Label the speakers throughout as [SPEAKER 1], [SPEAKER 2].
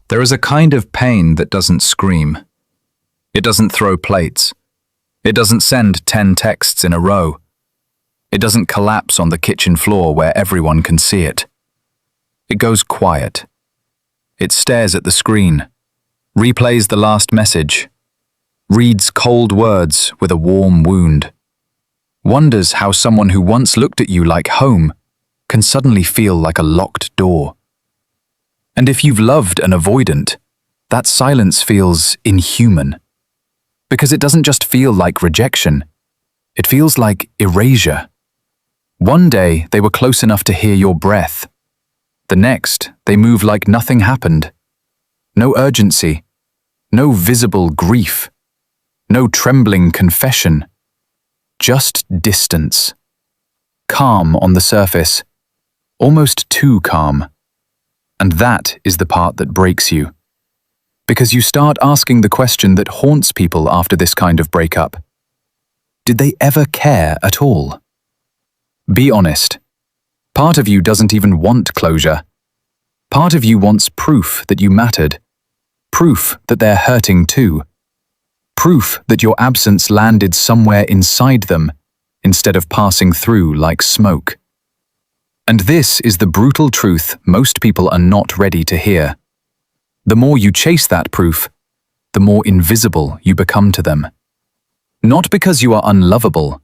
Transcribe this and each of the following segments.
[SPEAKER 1] There is a kind of pain that doesn't scream. It doesn't throw plates. It doesn't send 10 texts in a row. It doesn't collapse on the kitchen floor where everyone can see it. It goes quiet. It stares at the screen, replays the last message, reads cold words with a warm wound, wonders how someone who once looked at you like home can suddenly feel like a locked door. And if you've loved an avoidant, that silence feels inhuman. Because it doesn't just feel like rejection, it feels like erasure. One day they were close enough to hear your breath. The next, they move like nothing happened. No urgency, no visible grief, no trembling confession. Just distance. Calm on the surface, almost too calm. And that is the part that breaks you. Because you start asking the question that haunts people after this kind of breakup. Did they ever care at all? Be honest. Part of you doesn't even want closure. Part of you wants proof that you mattered. Proof that they're hurting too. Proof that your absence landed somewhere inside them instead of passing through like smoke. And this is the brutal truth most people are not ready to hear. The more you chase that proof, the more invisible you become to them. Not because you are unlovable,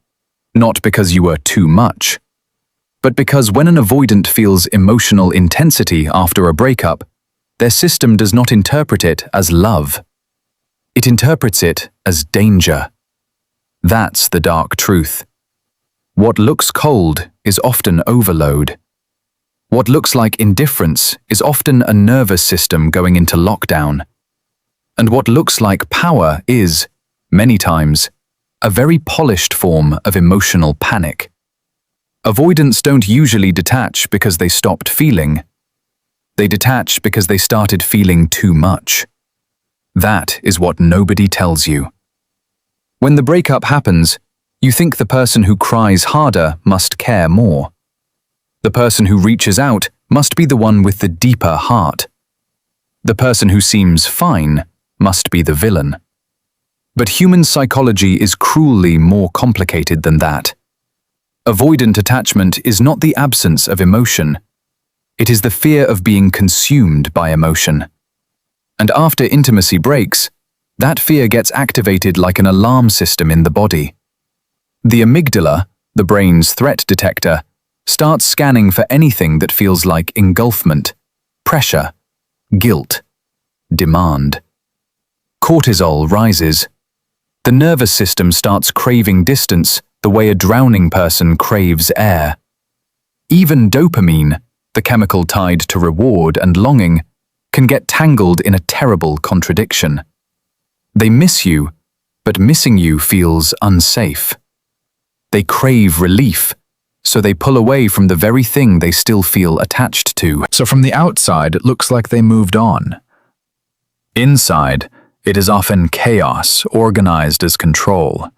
[SPEAKER 1] not because you are too much, but because when an avoidant feels emotional intensity after a breakup, their system does not interpret it as love. It interprets it as danger. That's the dark truth. What looks cold is often overload. What looks like indifference is often a nervous system going into lockdown. And what looks like power is, many times, a very polished form of emotional panic. Avoidants don't usually detach because they stopped feeling. They detach because they started feeling too much. That is what nobody tells you. When the breakup happens, you think the person who cries harder must care more. The person who reaches out must be the one with the deeper heart. The person who seems fine must be the villain. But human psychology is cruelly more complicated than that. Avoidant attachment is not the absence of emotion. It is the fear of being consumed by emotion. And after intimacy breaks, that fear gets activated like an alarm system in the body. The amygdala, the brain's threat detector, starts scanning for anything that feels like engulfment, pressure, guilt, demand. Cortisol rises. The nervous system starts craving distance the way a drowning person craves air. Even dopamine, the chemical tied to reward and longing, can get tangled in a terrible contradiction. They miss you, but missing you feels unsafe. They crave relief, so they pull away from the very thing they still feel attached to. So from the outside, it looks like they moved on. Inside, it is often chaos organized as control.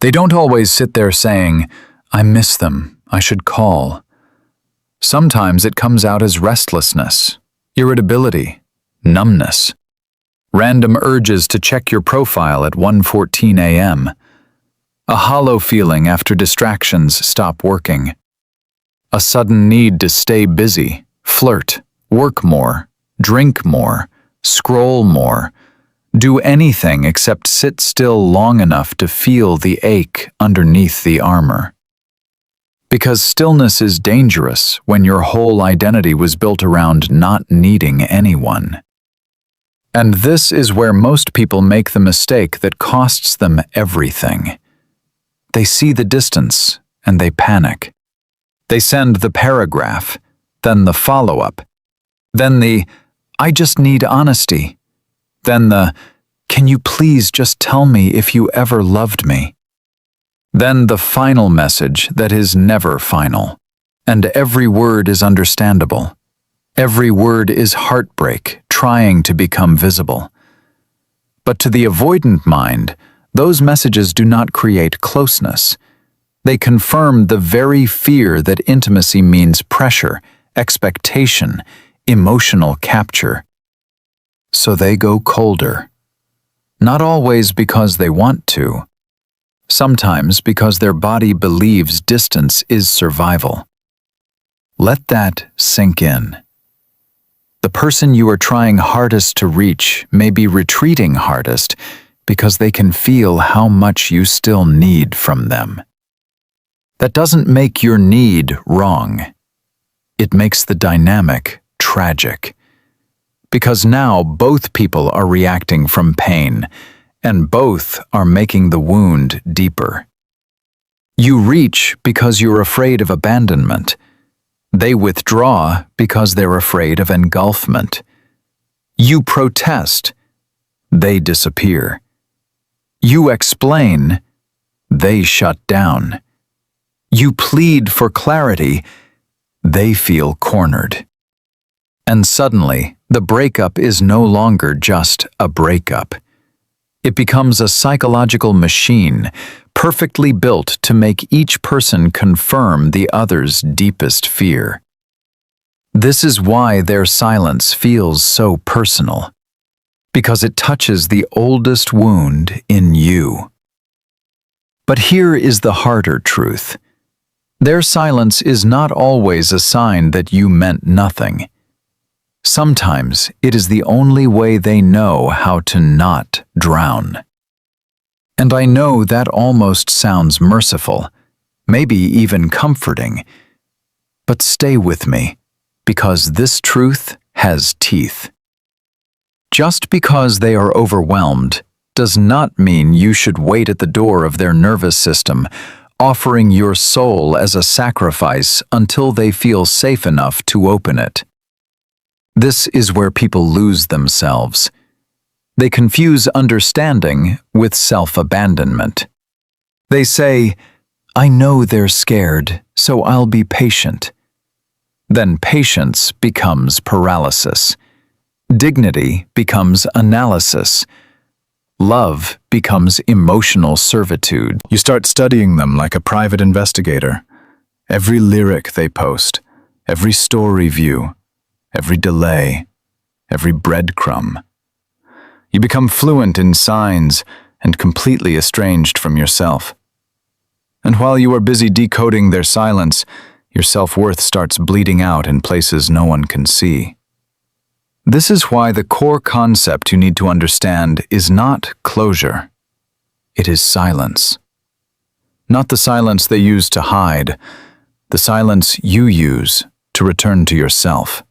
[SPEAKER 1] They don't always sit there saying, "I miss them, I should call." Sometimes it comes out as restlessness, irritability, numbness, random urges to check your profile at 1:14 a.m., a hollow feeling after distractions stop working, a sudden need to stay busy, flirt, work more, drink more, scroll more, do anything except sit still long enough to feel the ache underneath the armor. Because stillness is dangerous when your whole identity was built around not needing anyone. And this is where most people make the mistake that costs them everything. They see the distance and they panic. They send the paragraph, then the follow-up, then the "I just need honesty," then the "Can you please just tell me if you ever loved me?" Then the final message that is never final. And every word is understandable. Every word is heartbreak trying to become visible. But to the avoidant mind, those messages do not create closeness. They confirm the very fear that intimacy means pressure, expectation, emotional capture. so they go colder. Not always because they want to. Sometimes because their body believes distance is survival. Let that sink in. The person you are trying hardest to reach may be retreating hardest because they can feel how much you still need from them. That doesn't make your need wrong. It makes the dynamic tragic. Because now both people are reacting from pain, and both are making the wound deeper. You reach because you're afraid of abandonment. They withdraw because they're afraid of engulfment. You protest. They disappear. You explain. They shut down. You plead for clarity. They feel cornered. And suddenly, the breakup is no longer just a breakup. It becomes a psychological machine, perfectly built to make each person confirm the other's deepest fear. This is why their silence feels so personal, because it touches the oldest wound in you. But here is the harder truth. Their silence is not always a sign that you meant nothing. Sometimes it is the only way they know how to not drown. And I know that almost sounds merciful, maybe even comforting. But stay with me, because this truth has teeth. Just because they are overwhelmed does not mean you should wait at the door of their nervous system, offering your soul as a sacrifice until they feel safe enough to open it. This is where people lose themselves. They confuse understanding with self-abandonment. They say, "I know they're scared, so I'll be patient." Then patience becomes paralysis. Dignity becomes analysis. Love becomes emotional servitude. You start studying them like a private investigator. Every lyric they post, every story view, every delay, every breadcrumb. You become fluent in signs and completely estranged from yourself. And while you are busy decoding their silence, your self-worth starts bleeding out in places no one can see. This is why the core concept you need to understand is not closure. It is silence. Not the silence they use to hide, the silence you use to return to yourself.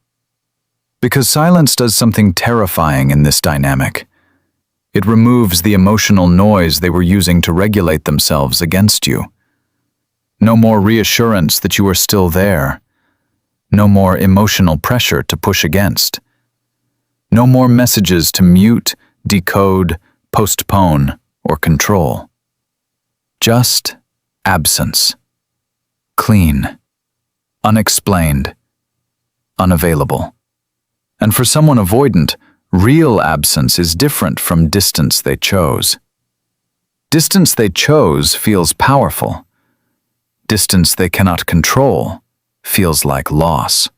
[SPEAKER 1] Because silence does something terrifying in this dynamic. It removes the emotional noise they were using to regulate themselves against you. No more reassurance that you are still there. No more emotional pressure to push against. No more messages to mute, decode, postpone, or control. Just absence. Clean. Unexplained. Unavailable. And for someone avoidant, real absence is different from distance they chose. Distance they chose feels powerful. Distance they cannot control feels like loss.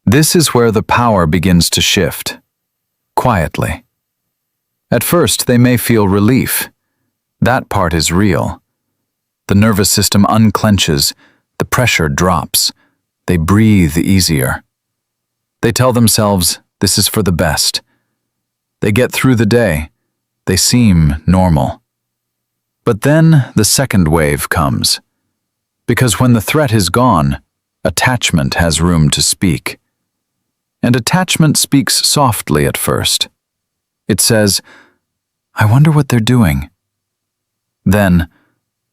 [SPEAKER 1] This is where the power begins to shift, quietly. At first, they may feel relief. That part is real. The nervous system unclenches, the pressure drops, they breathe easier. They tell themselves, this is for the best. They get through the day. They seem normal. But then the second wave comes. Because when the threat is gone, attachment has room to speak. And attachment speaks softly at first. It says, I wonder what they're doing. Then,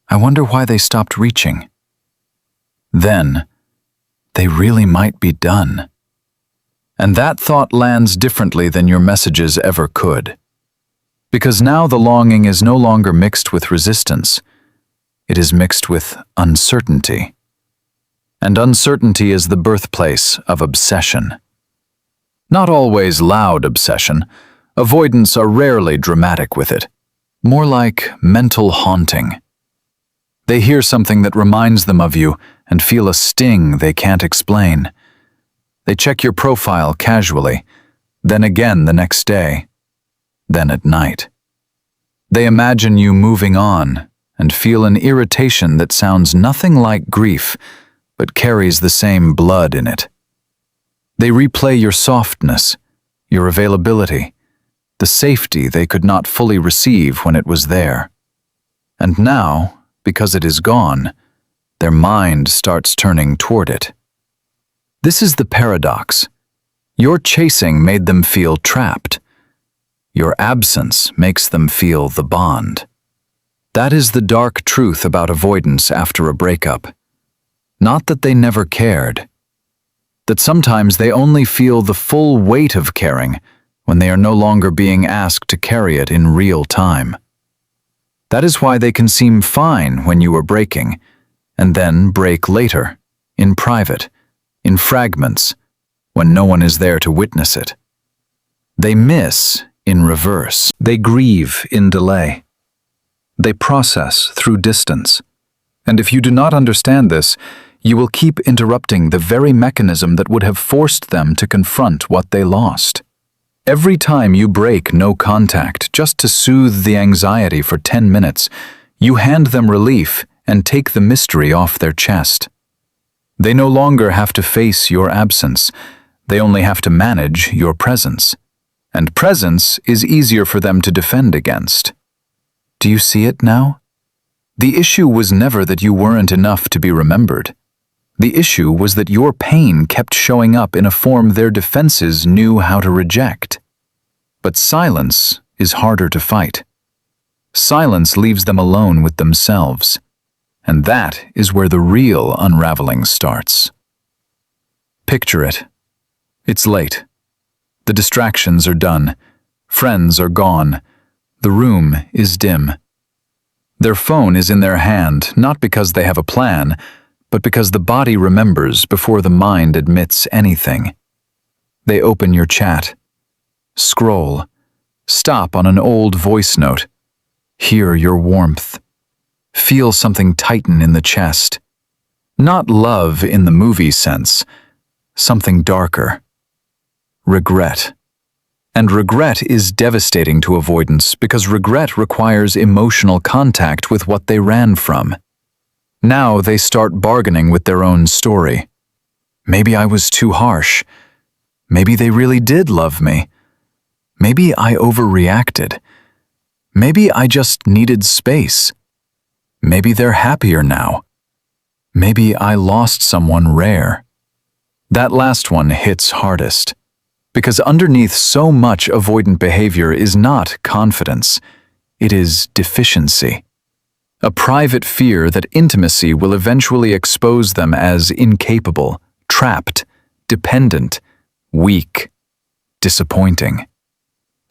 [SPEAKER 1] I wonder why they stopped reaching. Then, they really might be done. And that thought lands differently than your messages ever could. Because now the longing is no longer mixed with resistance. It is mixed with uncertainty. And uncertainty is the birthplace of obsession. Not always loud obsession. Avoidants are rarely dramatic with it. More like mental haunting. They hear something that reminds them of you and feel a sting they can't explain. They check your profile casually, then again the next day, then at night. They imagine you moving on and feel an irritation that sounds nothing like grief, but carries the same blood in it. They replay your softness, your availability, the safety they could not fully receive when it was there. And now, because it is gone, their mind starts turning toward it. This is the paradox. Your chasing made them feel trapped. Your absence makes them feel the bond. That is the dark truth about avoidance after a breakup. Not that they never cared. That sometimes they only feel the full weight of caring when they are no longer being asked to carry it in real time. That is why they can seem fine when you are breaking, and then break later, in private, in fragments, when no one is there to witness it. They miss in reverse. They grieve in delay. They process through distance. And if you do not understand this, you will keep interrupting the very mechanism that would have forced them to confront what they lost. Every time you break no contact just to soothe the anxiety for 10 minutes, you hand them relief and take the mystery off their chest. They no longer have to face your absence. They only have to manage your presence. And presence is easier for them to defend against. Do you see it now? The issue was never that you weren't enough to be remembered. The issue was that your pain kept showing up in a form their defenses knew how to reject. But silence is harder to fight. Silence leaves them alone with themselves. And that is where the real unraveling starts. Picture it. It's late. The distractions are done. Friends are gone. The room is dim. Their phone is in their hand, not because they have a plan, but because the body remembers before the mind admits anything. They open your chat. Scroll. Stop on an old voice note. Hear your warmth. Feel something tighten in the chest. Not love in the movie sense. Something darker. Regret. And regret is devastating to avoidance because regret requires emotional contact with what they ran from. Now they start bargaining with their own story. Maybe I was too harsh. Maybe they really did love me. Maybe I overreacted. Maybe I just needed space. Maybe they're happier now. Maybe I lost someone rare. That last one hits hardest. Because underneath so much avoidant behavior is not confidence, it is deficiency. A private fear that intimacy will eventually expose them as incapable, trapped, dependent, weak, disappointing.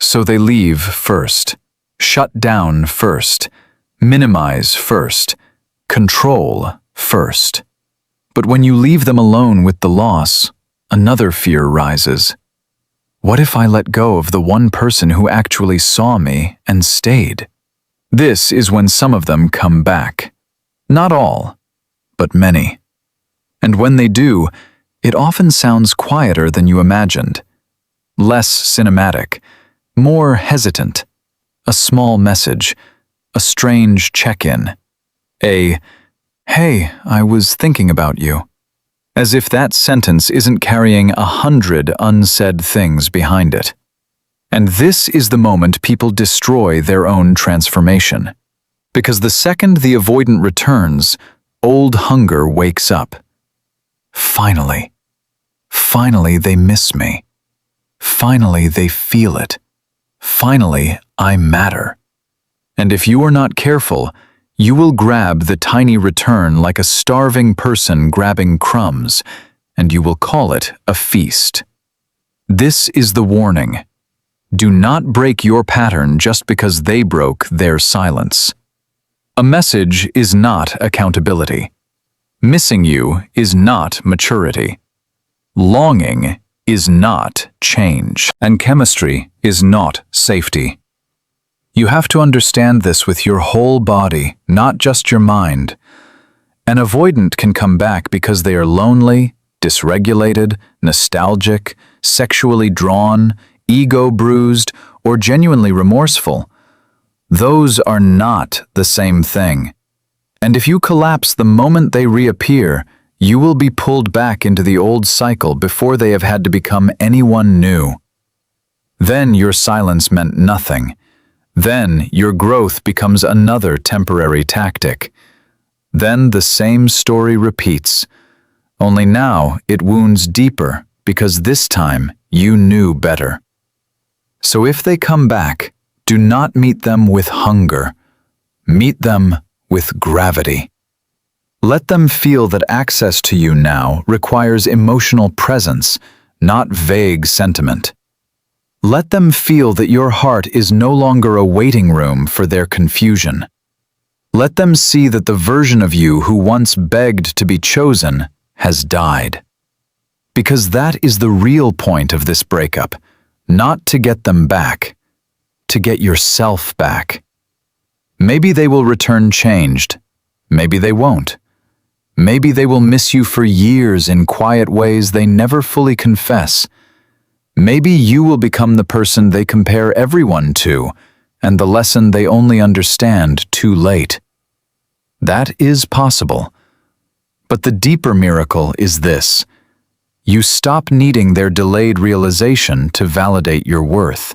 [SPEAKER 1] So they leave first, shut down first, minimize first, control first. But when you leave them alone with the loss, another fear rises. What if I let go of the one person who actually saw me and stayed? This is when some of them come back. Not all, but many. And when they do, it often sounds quieter than you imagined. Less cinematic, more hesitant. A small message, a strange check-in. Hey, I was thinking about you. As if that sentence isn't carrying 100 unsaid things behind it. And this is the moment people destroy their own transformation. Because the second the avoidant returns, old hunger wakes up. Finally they miss me. Finally they feel it. Finally I matter. And if you are not careful, you will grab the tiny return like a starving person grabbing crumbs, and you will call it a feast. This is the warning. Do not break your pattern just because they broke their silence. A message is not accountability. Missing you is not maturity. Longing is not change, and chemistry is not safety. You have to understand this with your whole body, not just your mind. An avoidant can come back because they are lonely, dysregulated, nostalgic, sexually drawn, ego bruised, or genuinely remorseful. Those are not the same thing. And if you collapse the moment they reappear, you will be pulled back into the old cycle before they have had to become anyone new. Then your silence meant nothing. Then your growth becomes another temporary tactic. Then the same story repeats. Only now it wounds deeper because this time you knew better. So if they come back, do not meet them with hunger. Meet them with gravity. Let them feel that access to you now requires emotional presence, not vague sentiment. Let them feel that your heart is no longer a waiting room for their confusion. Let them see that the version of you who once begged to be chosen has died. Because that is the real point of this breakup, not to get them back, to get yourself back. Maybe they will return changed. Maybe they won't. Maybe they will miss you for years in quiet ways they never fully confess. Maybe you will become the person they compare everyone to, and the lesson they only understand too late. That is possible. But the deeper miracle is this: you stop needing their delayed realization to validate your worth.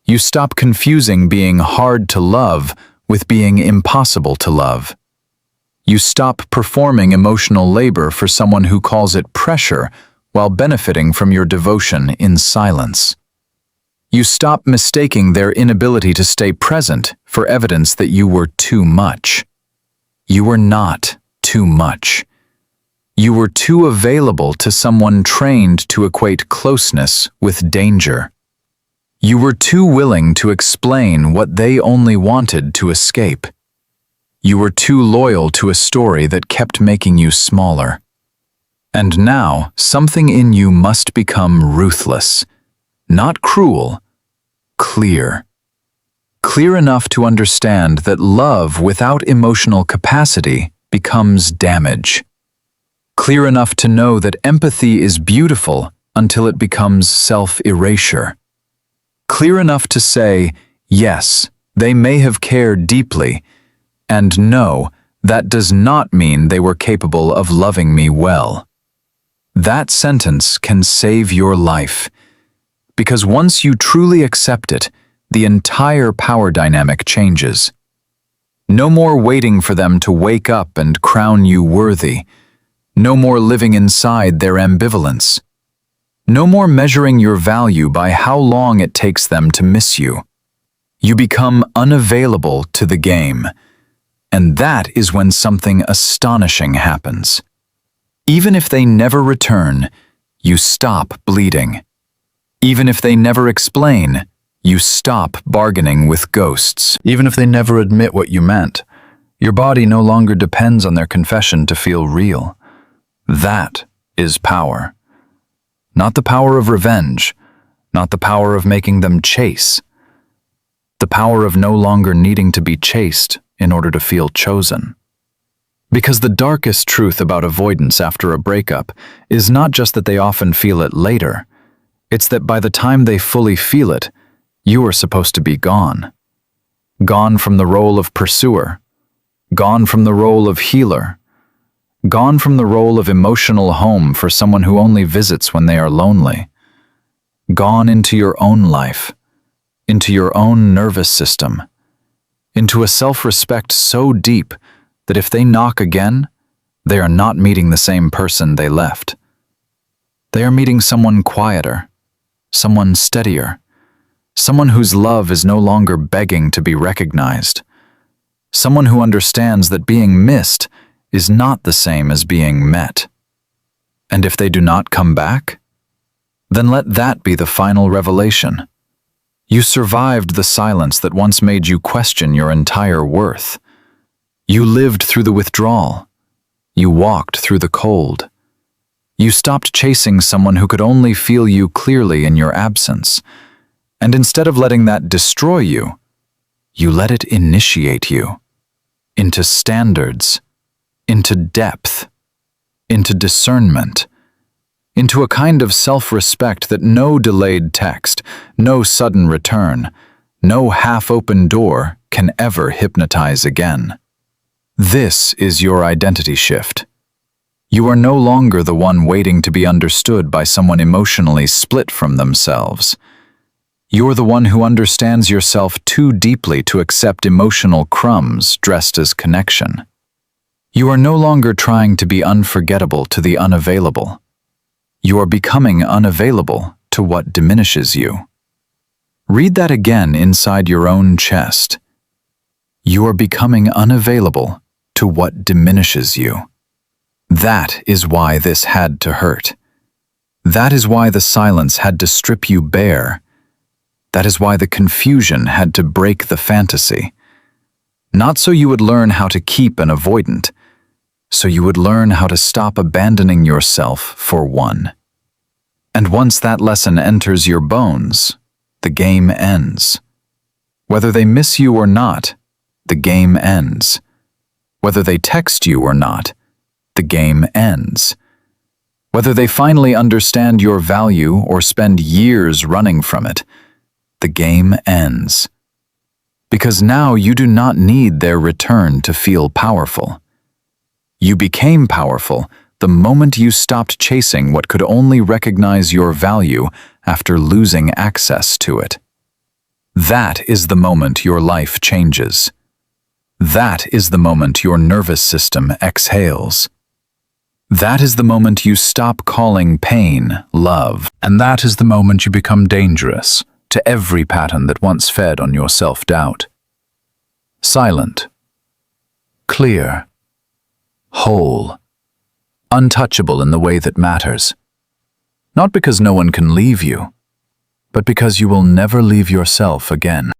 [SPEAKER 1] You stop confusing being hard to love with being impossible to love. You stop performing emotional labor for someone who calls it pressure while benefiting from your devotion in silence. You stop mistaking their inability to stay present for evidence that you were too much. You were not too much. You were too available to someone trained to equate closeness with danger. You were too willing to explain what they only wanted to escape. You were too loyal to a story that kept making you smaller. And now, something in you must become ruthless. Not cruel, clear. Clear enough to understand that love without emotional capacity becomes damage. Clear enough to know that empathy is beautiful until it becomes self-erasure. Clear enough to say, yes, they may have cared deeply, and no, that does not mean they were capable of loving me well. That sentence can save your life, because once you truly accept it, the entire power dynamic changes. No more waiting for them to wake up and crown you worthy. No more living inside their ambivalence. No more measuring your value by how long it takes them to miss you. You become unavailable to the game. And that is when something astonishing happens. Even if they never return, you stop bleeding. Even if they never explain, you stop bargaining with ghosts. Even if they never admit what you meant, your body no longer depends on their confession to feel real. That is power. Not the power of revenge, not the power of making them chase. The power of no longer needing to be chased in order to feel chosen. Because the darkest truth about avoidance after a breakup is not just that they often feel it later, it's that by the time they fully feel it, you are supposed to be gone. Gone from the role of pursuer, gone from the role of healer, gone from the role of emotional home for someone who only visits when they are lonely, gone into your own life, into your own nervous system, into a self-respect so deep that if they knock again, they are not meeting the same person they left. They are meeting someone quieter, someone steadier, someone whose love is no longer begging to be recognized, someone who understands that being missed is not the same as being met. And if they do not come back, then let that be the final revelation. You survived the silence that once made you question your entire worth. You lived through the withdrawal. You walked through the cold. You stopped chasing someone who could only feel you clearly in your absence. And instead of letting that destroy you, you let it initiate you into standards, into depth, into discernment, into a kind of self-respect that no delayed text, no sudden return, no half-open door can ever hypnotize again. This is your identity shift. You are no longer the one waiting to be understood by someone emotionally split from themselves. You're the one who understands yourself too deeply to accept emotional crumbs dressed as connection. You are no longer trying to be unforgettable to the unavailable. You are becoming unavailable to what diminishes you. Read that again inside your own chest. You are becoming unavailable to what diminishes you. That is why this had to hurt. That is why the silence had to strip you bare. That is why the confusion had to break the fantasy. Not so you would learn how to keep an avoidant, so you would learn how to stop abandoning yourself for one. And once that lesson enters your bones, the game ends. Whether they miss you or not, the game ends. Whether they text you or not, the game ends. Whether they finally understand your value or spend years running from it, the game ends. Because now you do not need their return to feel powerful. You became powerful the moment you stopped chasing what could only recognize your value after losing access to it. That is the moment your life changes. That is the moment your nervous system exhales. That is the moment you stop calling pain love, and that is the moment you become dangerous to every pattern that once fed on your self-doubt. Silent, clear, whole, untouchable in the way that matters. Not because no one can leave you, but because you will never leave yourself again.